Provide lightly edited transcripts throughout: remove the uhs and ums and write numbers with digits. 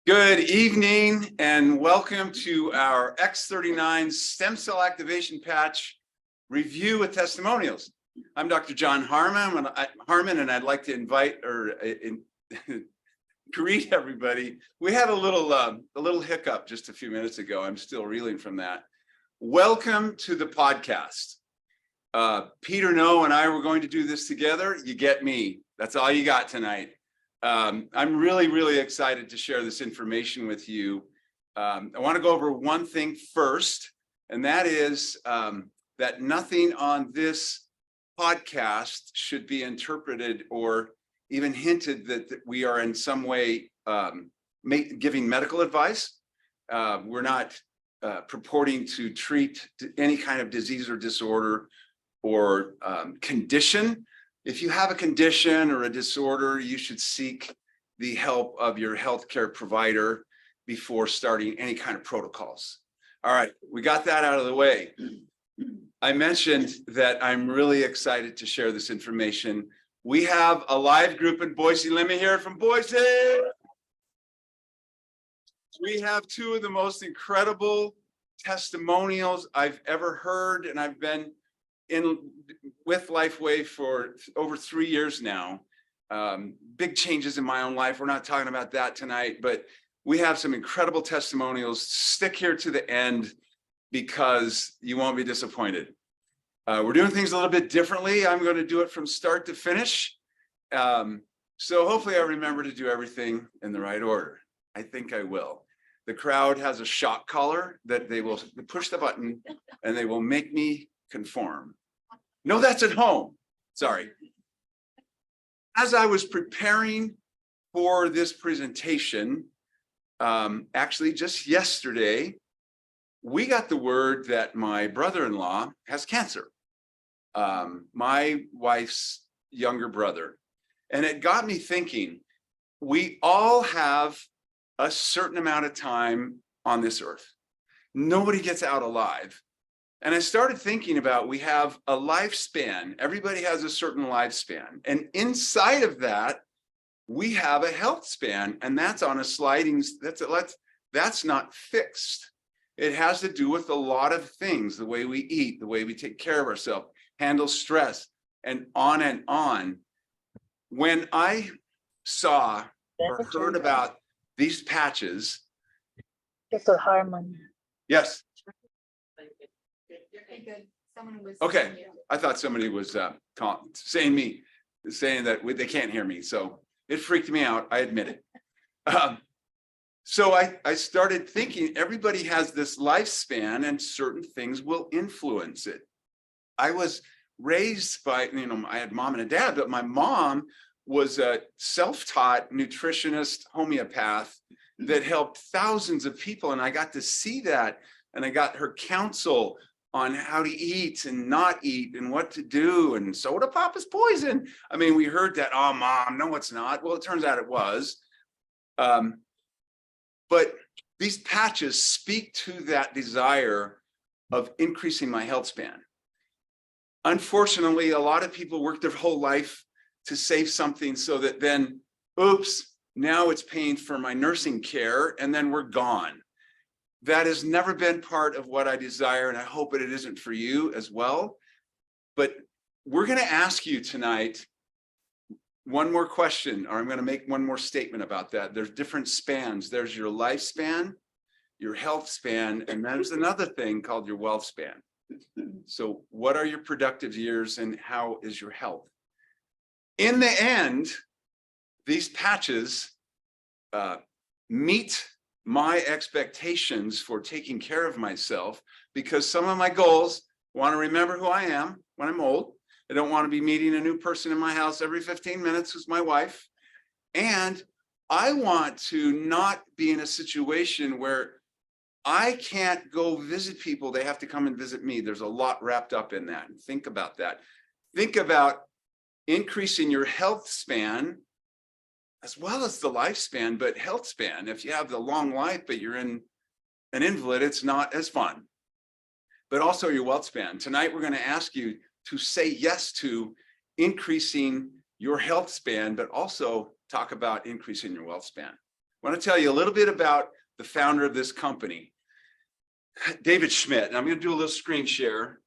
Good evening and welcome to our X39 stem cell activation patch review with testimonials. I'm Dr. John Harmon, and I'd like to invite greet everybody. We had a little hiccup just a few minutes ago. I'm still reeling from that. Welcome to the podcast. Peter No and I were going to do this together. You get me. That's all you got tonight. I'm really excited to share this information with you. I want to go over one thing first, and that is that nothing on this podcast should be interpreted or even hinted that we are in some way giving medical advice. We're not purporting to treat any kind of disease or disorder or condition. If you have a condition or a disorder, you should seek the help of your healthcare provider before starting any kind of protocols. All right, we got that out of the way. I mentioned that I'm really excited to share this information. We have a live group in Boise. Let me hear it from Boise. We have two of the most incredible testimonials I've ever heard, and I've been with LifeWave for over 3 years now. Big changes in my own life. We're not talking about that tonight, but we have some incredible testimonials. Stick here to the end because you won't be disappointed. We're doing things a little bit differently. I'm going to do it from start to finish. So hopefully I remember to do everything in the right order. I think I will. The crowd has a shock collar that they will push the button and they will make me conform. No, that's at home. Sorry. As I was preparing for this presentation, actually just yesterday, we got the word that my brother-in-law has cancer, my wife's younger brother. And it got me thinking, we all have a certain amount of time on this earth. Nobody gets out alive. And I started thinking about, we have a lifespan. Everybody has a certain lifespan. And inside of that, we have a health span. And that's on a sliding, that's not fixed. It has to do with a lot of things, the way we eat, the way we take care of ourselves, handle stress, and on and on. When I saw or heard about these patches. Dr. Harmon. Yes. Good. Someone was Okay, I thought somebody was saying that they can't hear me, so it freaked me out. I admit it. So I started thinking everybody has this lifespan, and certain things will influence it. I was raised by, I had mom and a dad, but my mom was a self-taught nutritionist homeopath that helped thousands of people, and I got to see that, and I got her counsel on how to eat and not eat and what to do, and soda pop is poison. I mean, we heard that, oh, mom, no, it's not. Well, it turns out it was. But these patches speak to that desire of increasing my health span. Unfortunately, a lot of people work their whole life to save something so that then, oops, now it's paying for my nursing care, and then we're gone. That has never been part of what I desire, and I hope that it isn't for you as well. But we're going to ask you tonight one more question, or I'm going to make one more statement about that. There's different spans. There's your lifespan, your health span, and there's another thing called your wealth span. So what are your productive years, and how is your health? In the end, these patches meet my expectations for taking care of myself, because some of my goals want to remember who I am when I'm old. I don't want to be meeting a new person in my house every 15 minutes who's my wife. And I want to not be in a situation where I can't go visit people. They have to come and visit me. There's a lot wrapped up in that. And think about that. Think about increasing your health span as well as the lifespan, but health span. If you have the long life, but you're in an invalid, it's not as fun. But also your wealth span. Tonight, we're going to ask you to say yes to increasing your health span, but also talk about increasing your wealth span. want to tell you a little bit about the founder of this company, David Schmidt. And I'm going to do a little screen share.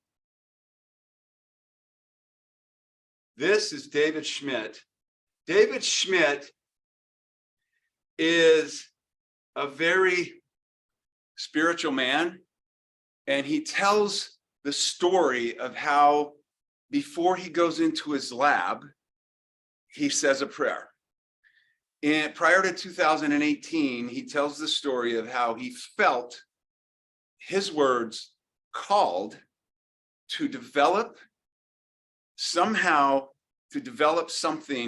This is David Schmidt. David Schmidt is a very spiritual man, and he tells the story of how before he goes into his lab, he says a prayer. And prior to 2018, he tells the story of how he felt, his words, called to develop something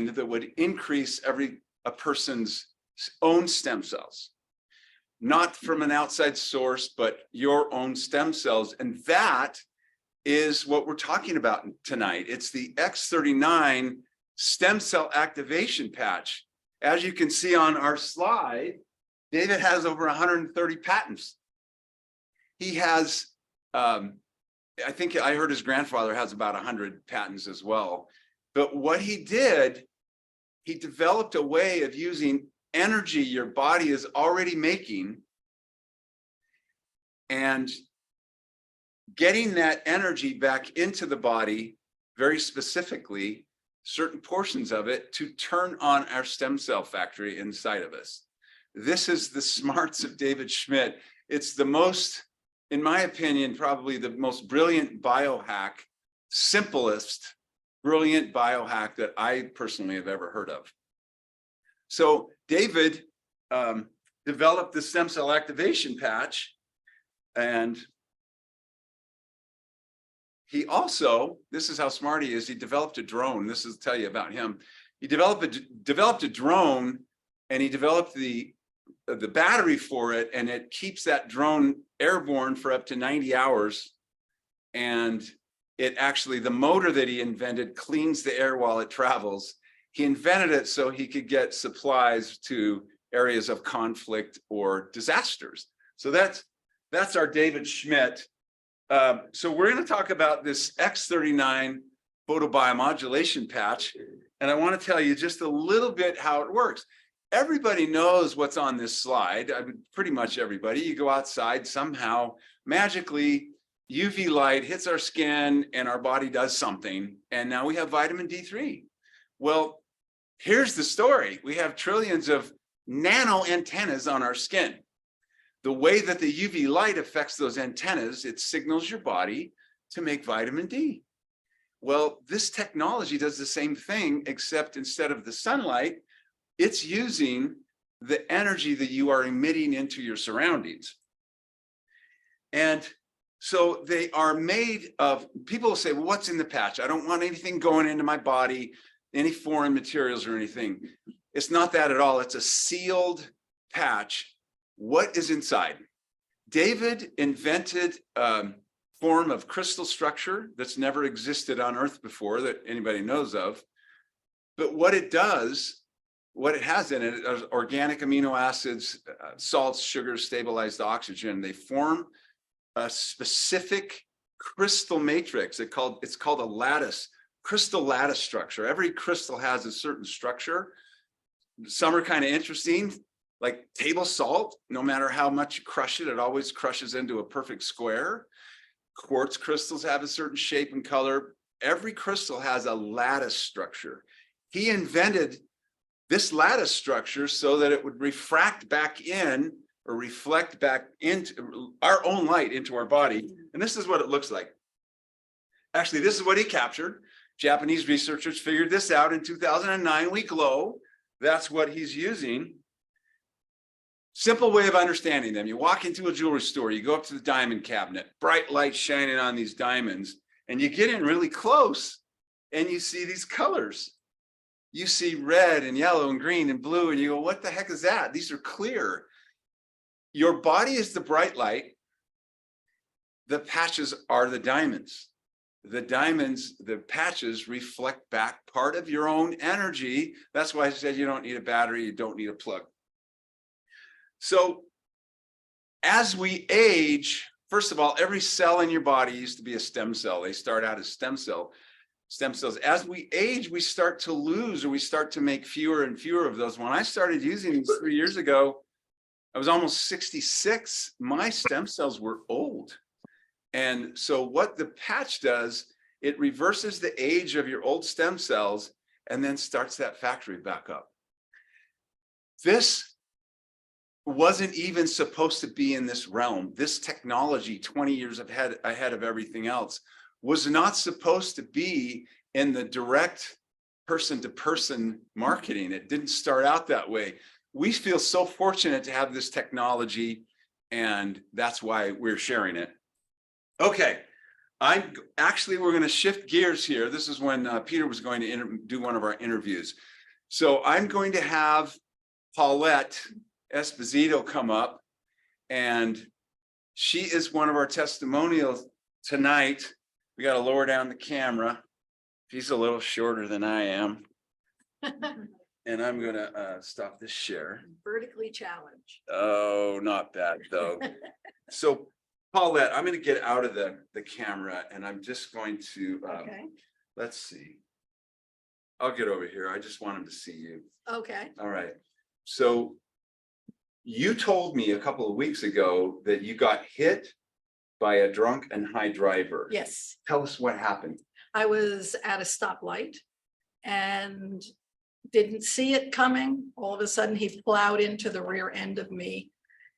that would increase a person's own stem cells, not from an outside source, but your own stem cells. And that is what we're talking about tonight. It's the x39 stem cell activation patch. As you can see on our slide, David has over 130 patents. He has, I think I heard his grandfather has about 100 patents as well. But what he did, he developed a way of using energy your body is already making and getting that energy back into the body, very specifically, certain portions of it, to turn on our stem cell factory inside of us. This is the smarts of David Schmidt. It's the most, in my opinion, probably the most brilliant biohack, simplest, brilliant biohack that I personally have ever heard of. So David developed the stem cell activation patch, and he also, this is how smart he is, he developed a drone. This is to tell you about him. He developed a drone, and he developed the battery for it, and it keeps that drone airborne for up to 90 hours. And it actually, the motor that he invented cleans the air while it travels. He invented it so he could get supplies to areas of conflict or disasters. So that's our David Schmidt. So we're going to talk about this x39 photobiomodulation patch, and I want to tell you just a little bit how it works. Everybody knows what's on this slide. I mean, pretty much everybody. You go outside, somehow, magically, UV light hits our skin and our body does something, and now we have vitamin D3. Well, here's the story. We have trillions of nano antennas on our skin. The way that the UV light affects those antennas, it signals your body to make vitamin D. Well, this technology does the same thing, except instead of the sunlight, it's using the energy that you are emitting into your surroundings. And so they are made of, people will say, well, what's in the patch? I don't want anything going into my body, any foreign materials or anything. It's not that at all. It's a sealed patch. What is inside? David invented a form of crystal structure that's never existed on Earth before that anybody knows of. But what it does, what it has in it is organic amino acids, salts, sugars, stabilized oxygen. They form a specific crystal matrix. It's called a lattice, crystal lattice structure. Every crystal has a certain structure. Some are kind of interesting, like table salt. No matter how much you crush it, it always crushes into a perfect square. Quartz crystals have a certain shape and color. Every crystal has a lattice structure. He invented this lattice structure so that it would refract back in or reflect back into our own light into our body. And this is what it looks like. Actually, this is what he captured. Japanese researchers figured this out in 2009. We glow. That's what he's using. Simple way of understanding them. You walk into a jewelry store, you go up to the diamond cabinet, bright light shining on these diamonds, and you get in really close and you see these colors. You see red and yellow and green and blue, and you go, what the heck is that? These are clear. Your body is the bright light. The patches are the diamonds. The diamonds, the patches reflect back part of your own energy. That's why I said you don't need a battery, you don't need a plug. So as we age, first of all, every cell in your body used to be a stem cell. They start out as stem cell. stem cells. As we age, we start to lose, or we start to make fewer and fewer of those. When I started using these 3 years ago, I was almost 66. My stem cells were old. And so what the patch does, it reverses the age of your old stem cells and then starts that factory back up. This wasn't even supposed to be in this realm. This technology, 20 years ahead of everything else, was not supposed to be in the direct person-to-person marketing. It didn't start out that way. We feel so fortunate to have this technology, and that's why we're sharing it. Okay, we're going to shift gears here. This is when Peter was going to do one of our interviews. So I'm going to have Paulette Esposito come up, and she is one of our testimonials tonight. We got to lower down the camera. She's a little shorter than I am. And I'm going to stop this share. Vertically challenged. Oh, not bad though. So Paulette, I'm going to get out of the camera, and I'm just going to, Okay. let's see. I'll get over here. I just want him to see you. Okay. All right. So you told me a couple of weeks ago that you got hit by a drunk and high driver. Yes. Tell us what happened. I was at a stoplight and didn't see it coming. All of a sudden, he plowed into the rear end of me.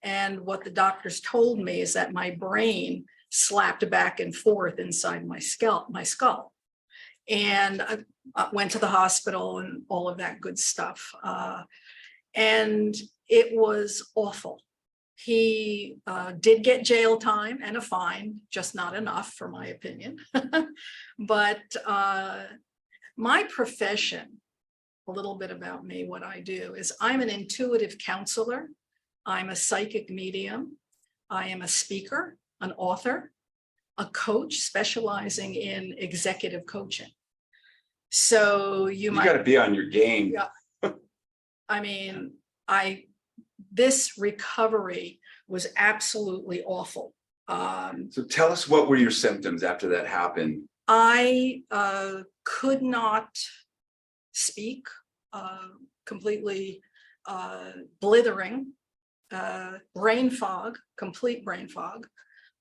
And what the doctors told me is that my brain slapped back and forth inside my skull. And I went to the hospital and all of that good stuff. And it was awful. He did get jail time and a fine, just not enough for my opinion. But my profession, a little bit about me, what I do is I'm an intuitive counselor. I'm a psychic medium. I am a speaker, an author, a coach specializing in executive coaching. So you might got to be on your game. Yeah. I mean, this recovery was absolutely awful. So tell us, what were your symptoms after that happened? I could not speak, completely blithering, brain fog, complete brain fog.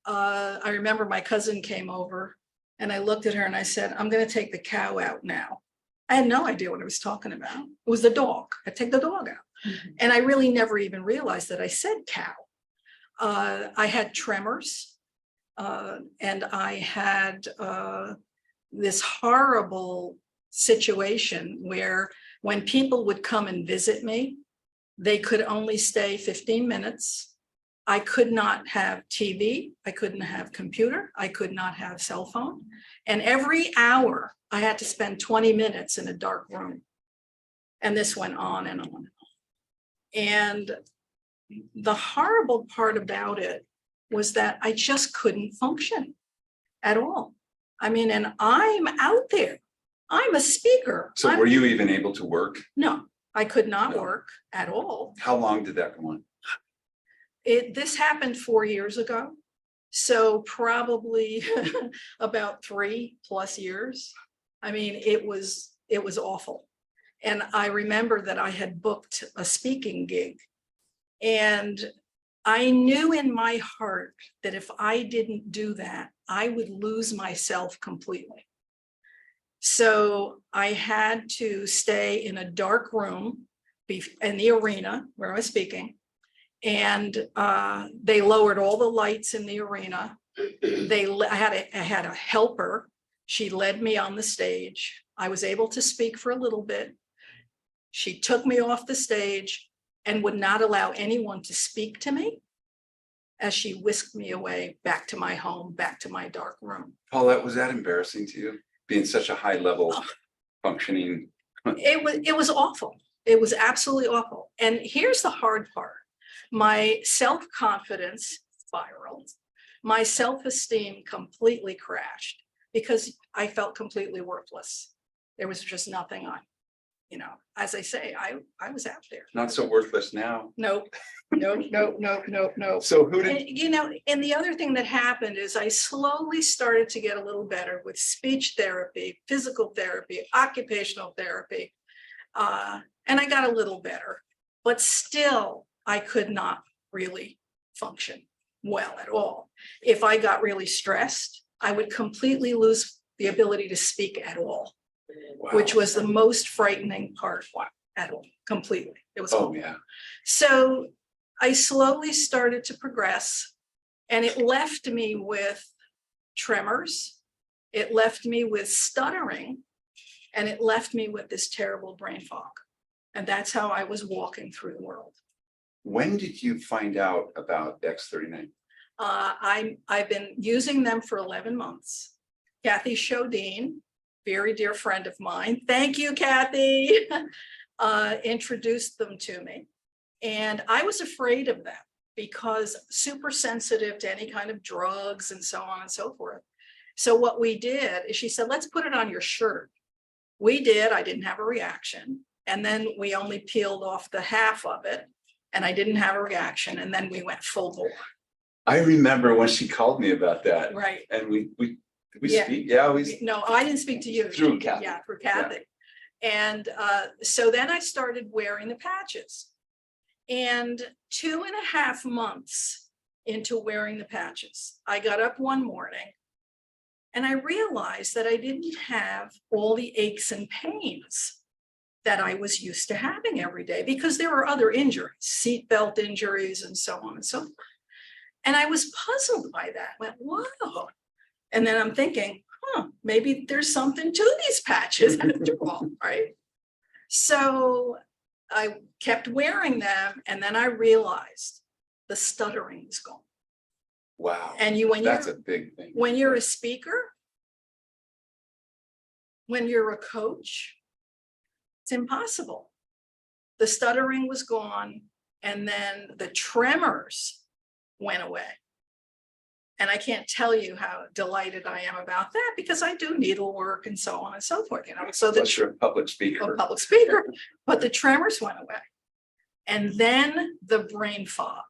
I remember my cousin came over and I looked at her and I said, I'm going to take the cow out now. I had no idea what I was talking about. It was the dog. I'd take the dog out. Mm-hmm. And I really never even realized that I said cow. I had tremors, and I had this horrible situation where when people would come and visit me, they could only stay 15 minutes. I could not have TV. I couldn't have computer. I could not have cell phone. And every hour I had to spend 20 minutes in a dark room. And this went on and on. And the horrible part about it was that I just couldn't function at all. I mean, and I'm out there. I'm a speaker. So were you even able to work? No, I could not work at all. How long did that go on? This happened 4 years ago. So probably about 3+ years. I mean, it was awful. And I remember that I had booked a speaking gig. And I knew in my heart that if I didn't do that, I would lose myself completely. So I had to stay in a dark room in the arena where I was speaking. And they lowered all the lights in the arena. I had a helper. She led me on the stage. I was able to speak for a little bit. She took me off the stage and would not allow anyone to speak to me as she whisked me away back to my home, back to my dark room. Paulette, was that embarrassing to you, being such a high level functioning? It was awful. It was absolutely awful. And here's the hard part. My self-confidence spiraled. My self-esteem completely crashed because I felt completely worthless. There was just nothing on. you know, as I say, I was out there. Not so worthless now. Nope, no. So who did, And, you know, and the other thing that happened is I slowly started to get a little better with speech therapy, physical therapy, occupational therapy. And I got a little better, but still I could not really function well at all. If I got really stressed, I would completely lose the ability to speak at all, which was the most frightening part at all, completely. It was oh, yeah. so I slowly started to progress, and it left me with tremors. It left me with stuttering, and it left me with this terrible brain fog. And that's how I was walking through the world. When did you find out about X39? I've been using them for 11 months. Kathy Shodine, very dear friend of mine, thank you, Kathy, introduced them to me. And I was afraid of them because super sensitive to any kind of drugs and so on and so forth. So what we did is she said, let's put it on your shirt. We did, I didn't have a reaction. And then we only peeled off the half of it and I didn't have a reaction. And then we went full bore. I remember when she called me about that. Right. And we Yeah. speak, yeah, we, No, I didn't speak to you. Through Kathy. Yeah, through Kathy. And so then I started wearing the patches. And 2.5 months into wearing the patches, I got up one morning and I realized that I didn't have all the aches and pains that I was used to having every day because there were other injuries, seatbelt injuries and so on and so forth. And I was puzzled by that. I went, whoa. And then I'm thinking, maybe there's something to these patches after all, right? So I kept wearing them, and then I realized the stuttering was gone. wow. And That's a big thing. when you're a speaker, when you're a coach, it's impossible. The stuttering was gone, and then the tremors went away. And I can't tell you how delighted I am about that because I do needlework and so on and so forth, you know. So Plus you're a public speaker. a public speaker, but the tremors went away. And then the brain fog.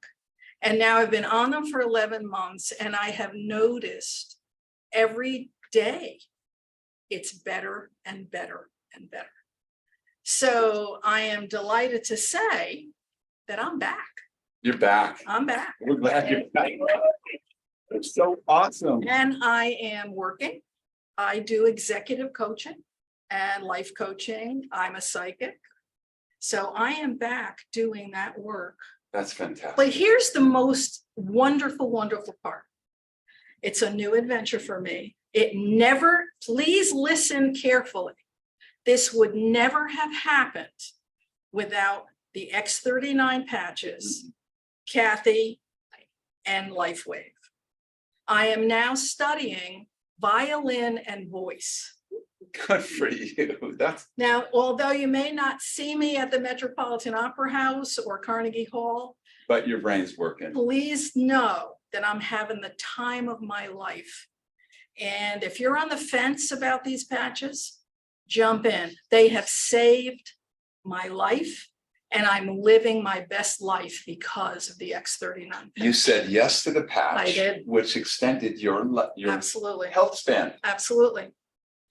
And now I've been on them for 11 months and I have noticed every day it's better and better and better. So I am delighted to say that I'm back. You're back. I'm back. We're glad you're back. It's so awesome. And I am working. I do executive coaching and life coaching. I'm a psychic. So I am back doing that work. That's fantastic. But here's the most wonderful, wonderful part. It's a new adventure for me. It never, please listen carefully. This would never have happened without the X39 patches, Kathy, and LifeWave. I am now studying violin and voice. Good for you. That's Now, although you may not see me at the Metropolitan Opera House or Carnegie Hall, but your brain's working. please know that I'm having the time of my life. And if you're on the fence about these patches, jump in. They have saved my life. And I'm living my best life because of the X39. You said yes to the patch. I did. Which extended your Absolutely. health span. Absolutely.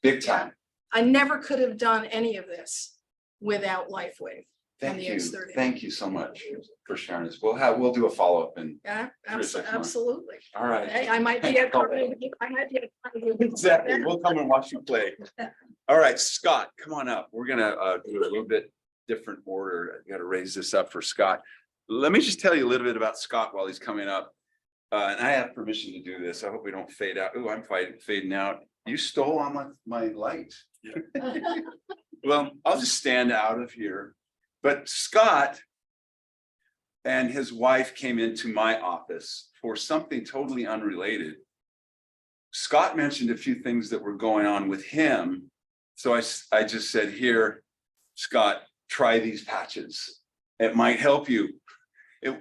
Big time. I never could have done any of this without LifeWave. Thank the you. X39. Thank you so much for sharing this. We'll do a follow-up and Yeah, 3 or 6 months. absolutely. All right. Hey, I might be at Carnegie. I might be at Carnegie. Exactly. We'll come and watch you play. All right, Scott, come on up. We're gonna do a little bit different order. I got to raise this up for Scott. Let me just tell you a little bit about Scott while he's coming up. And I have permission to do this. I hope we don't fade out. Oh, I'm fading out. You stole on my light. Well, I'll just stand out of here. But Scott and his wife came into my office for something totally unrelated. Scott mentioned a few things that were going on with him. So I just said, here, Scott, try these patches. It might help you.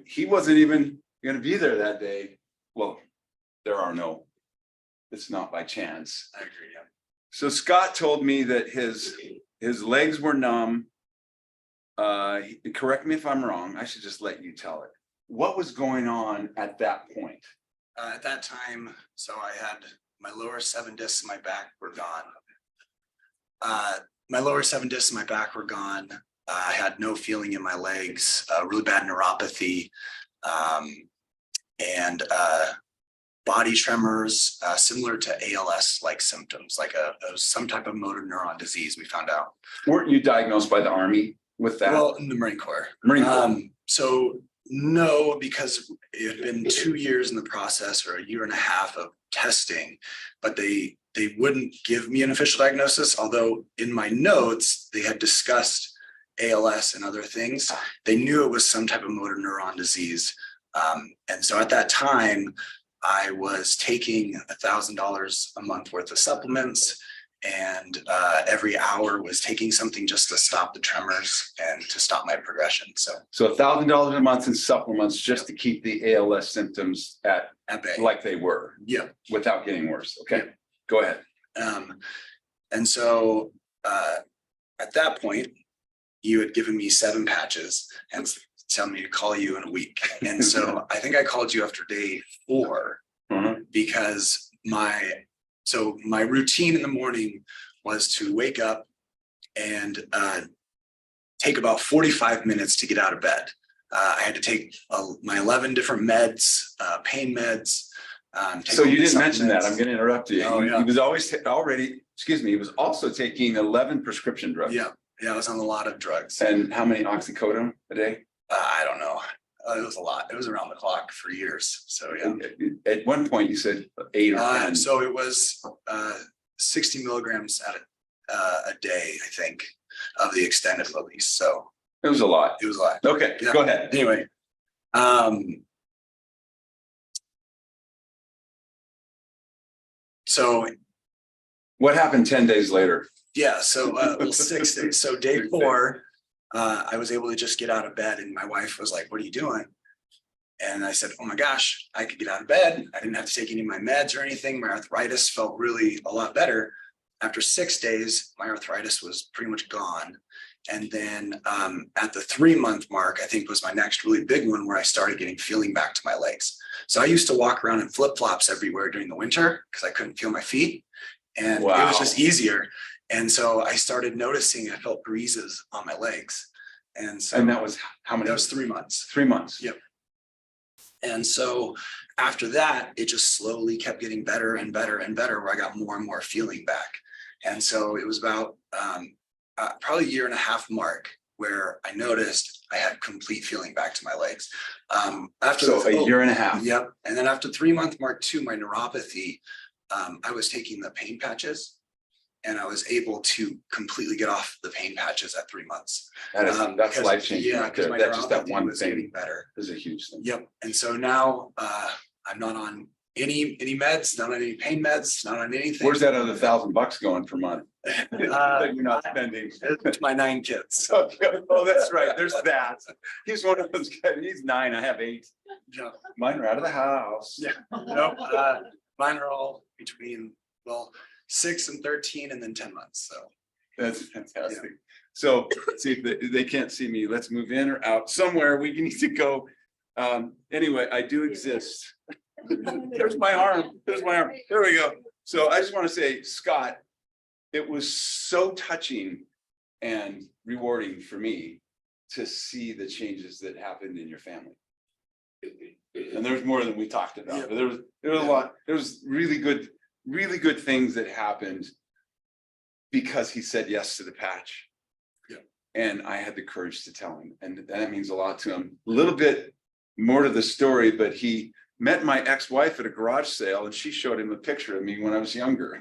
He wasn't even going to be there that day. Well, it's not by chance. I agree. So Scott told me that his legs were numb, correct me if I'm wrong, I should just let you tell it. What was going on at that point? At that time, so I had my lower 7 discs in my back were gone. My lower 7 discs in my back were gone. I had no feeling in my legs, really bad neuropathy, and body tremors, similar to ALS-like symptoms, like some type of motor neuron disease. We found out. Weren't you diagnosed by the Army with that? Well, in the Marine Corps. Marine Corps. So no, because it had been 2 years in the process or a year and a half of testing, but they wouldn't give me an official diagnosis. Although in my notes, they had discussed ALS and other things. They knew it was some type of motor neuron disease. And so at that time, I was taking $1,000 a month worth of supplements, and every hour was taking something just to stop the tremors and to stop my progression. So $1,000 a month in supplements just to keep the ALS symptoms at bay. like they were. Yeah. Without getting worse. Okay, go ahead. And so at that point, you had given me 7 patches and telling me to call you in a week. And so I think I called you after day 4 because my routine in the morning was to wake up and take about 45 minutes to get out of bed. I had to take my 11 different meds, pain meds. So you didn't mention that. I'm going to interrupt you. Oh, yeah. He was he was also taking 11 prescription drugs. Yeah, I was on a lot of drugs. And how many oxycodone a day? I don't know. It was a lot. It was around the clock for years. So yeah. At one point you said 8 or 10. So it was 60 milligrams at a day, I think, of the extended release. So it was a lot. it was a lot. Okay, Yeah. go ahead. Anyway, so What happened 10 days later? yeah, so well, 6 days. So day 4, I was able to just get out of bed, and my wife was like, "What are you doing?" And I said, "Oh my gosh, I could get out of bed. I didn't have to take any of my meds or anything. My arthritis felt really a lot better." After 6 days, my arthritis was pretty much gone. And then at the 3-month mark, I think was my next really big one, where I started getting feeling back to my legs. So I used to walk around in flip-flops everywhere during the winter because I couldn't feel my feet. And it was just easier. And so I started noticing I felt breezes on my legs. And so And that was how many? that was 3 months. 3 months. Yep. And so after that, it just slowly kept getting better and better and better, where I got more and more feeling back. And so it was about probably a year and a half mark where I noticed I had complete feeling back to my legs. After a year and a half. Yep. And then after 3-month mark 2, my neuropathy, I was taking the pain patches, and I was able to completely get off the pain patches at 3 months. That's Because- life changing. Yeah, right because there. my That's just that neuropathy one was getting thing better. is a huge thing. Yep. And so now I'm not on any meds, not on any pain meds, not on anything. Where's that other $1,000 going per month that you're not spending? To my 9 kids. Oh, that's right. There's that. He's one of those guys. He's 9. I have 8. Yeah. Mine are out of the house. Yeah. Nope. Mine are all between 6 and 13, and then 10 months. So That's fantastic. So see if they can't see me. Let's move in or out somewhere. We need to go. Anyway, I do exist. There's my arm. There's my arm. There we go. So I just want to say, Scott, it was so touching and rewarding for me to see the changes that happened in your family. And there's more than we talked about, but there was a lot. There was really good things that happened because he said yes to the patch. Yeah. And I had the courage to tell him, and that means a lot to him. A little bit more to the story, but he met my ex-wife at a garage sale, and she showed him a picture of me when I was younger.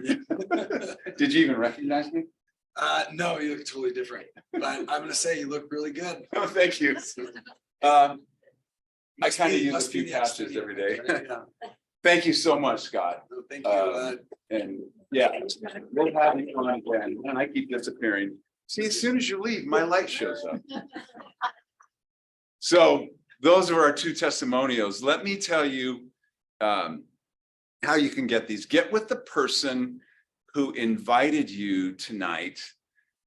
Did you even recognize me? no, you look totally different. But I'm gonna say you look really good. Oh, thank you. I kind of use a few patches every day. Yeah. Thank you so much, Scott. No, thank you. And yeah, we'll have you on again. And I keep disappearing. See, as soon as you leave, my light shows up. So those are our 2 testimonials. Let me tell you how you can get these. Get with the person who invited you tonight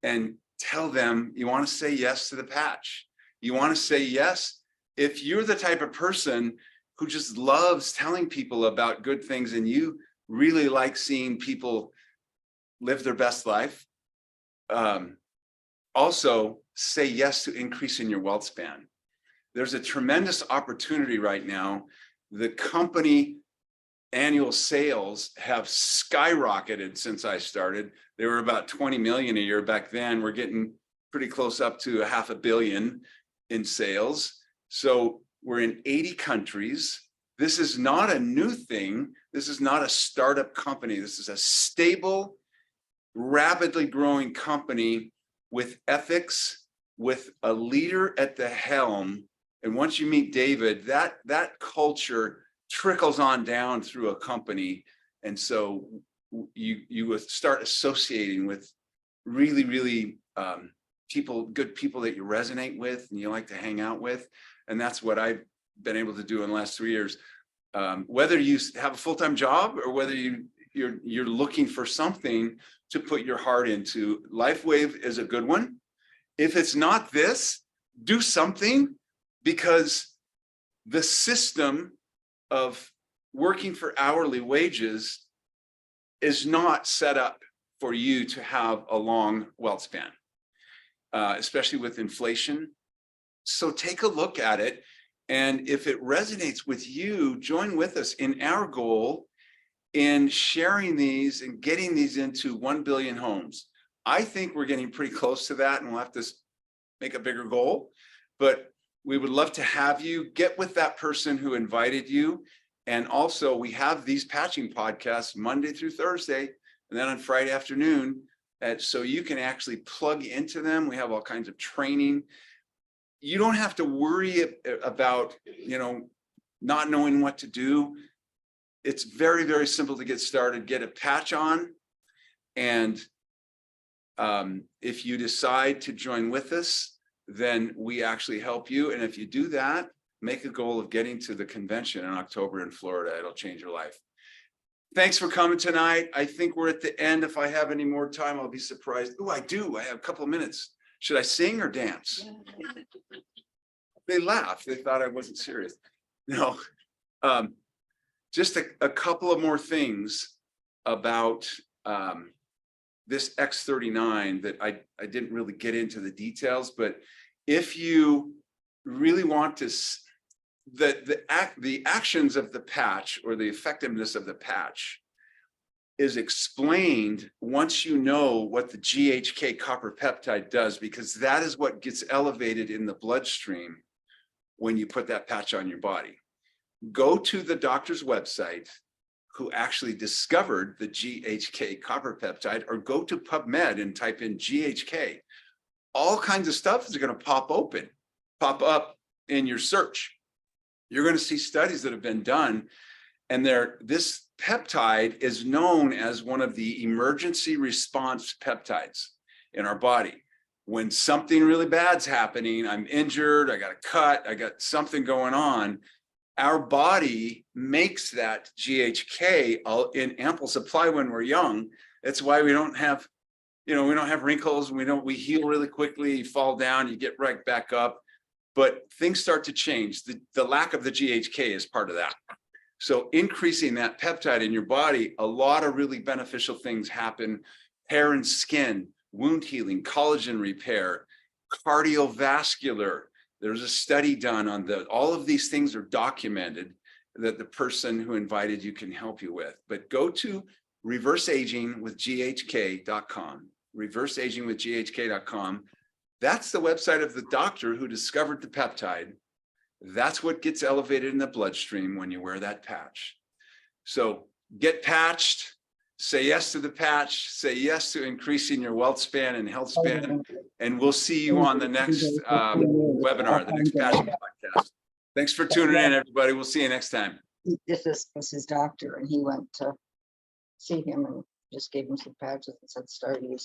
and tell them you want to say yes to the patch. You want to say yes. If you're the type of person who just loves telling people about good things and you really like seeing people live their best life, also say yes to increasing your wealth span. There's a tremendous opportunity right now. The company annual sales have skyrocketed since I started. They were about 20 million a year back then. We're getting pretty close up to $500 million in sales. So we're in 80 countries. This is not a new thing. This is not a startup company. This is a stable, rapidly growing company with ethics, with a leader at the helm. And once you meet David, that culture trickles on down through a company. And so you would start associating with really, really good people that you resonate with and you like to hang out with. And that's what I've been able to do in the last 3 years. Whether you have a full-time job or whether you're looking for something to put your heart into, LifeWave is a good one. If it's not this, do something, because the system of working for hourly wages is not set up for you to have a long wealth span, especially with inflation. So take a look at it. And if it resonates with you, join with us in our goal in sharing these and getting these into 1 billion homes. I think we're getting pretty close to that, and we'll have to make a bigger goal. But we would love to have you get with that person who invited you. And also, we have these patching podcasts Monday through Thursday, and then on Friday afternoon. So you can actually plug into them. We have all kinds of training. You don't have to worry about, not knowing what to do. It's very, very simple to get started. Get a patch on. And if you decide to join with us, then we actually help you. And if you do that, make a goal of getting to the convention in October in Florida. It'll change your life. Thanks for coming tonight. I think we're at the end. If I have any more time, I'll be surprised. Oh, I do. I have a couple of minutes. Should I sing or dance? They laughed. They thought I wasn't serious. No. Just a couple of more things about this X39 that I didn't really get into the details, but if you really want to, the actions of the patch or the effectiveness of the patch is explained once you know what the GHK copper peptide does, because that is what gets elevated in the bloodstream when you put that patch on your body. Go to the doctor's website who actually discovered the GHK copper peptide, or go to PubMed and type in GHK. All kinds of stuff is going to pop up in your search. You're going to see studies that have been done, and this peptide is known as one of the emergency response peptides in our body. When something really bad's happening, I'm injured, I got a cut, I got something going on, our body makes that GHK in ample supply when we're young. That's why we don't have, we don't have wrinkles. We heal really quickly, you fall down, you get right back up. But things start to change. The lack of the GHK is part of that. So increasing that peptide in your body, a lot of really beneficial things happen. Hair and skin, wound healing, collagen repair, cardiovascular. There's a study done on all of these things are documented that the person who invited you can help you with. But go to reverseagingwithghk.com, reverseagingwithghk.com. That's the website of the doctor who discovered the peptide. That's what gets elevated in the bloodstream when you wear that patch. So get patched, say yes to the patch, say yes to increasing your wealth span and health span, and we'll see you on the next webinar, the next patching podcast. Thanks for tuning in, everybody. We'll see you next time. This was his doctor, and he went to see him and just gave him some patches and said, start using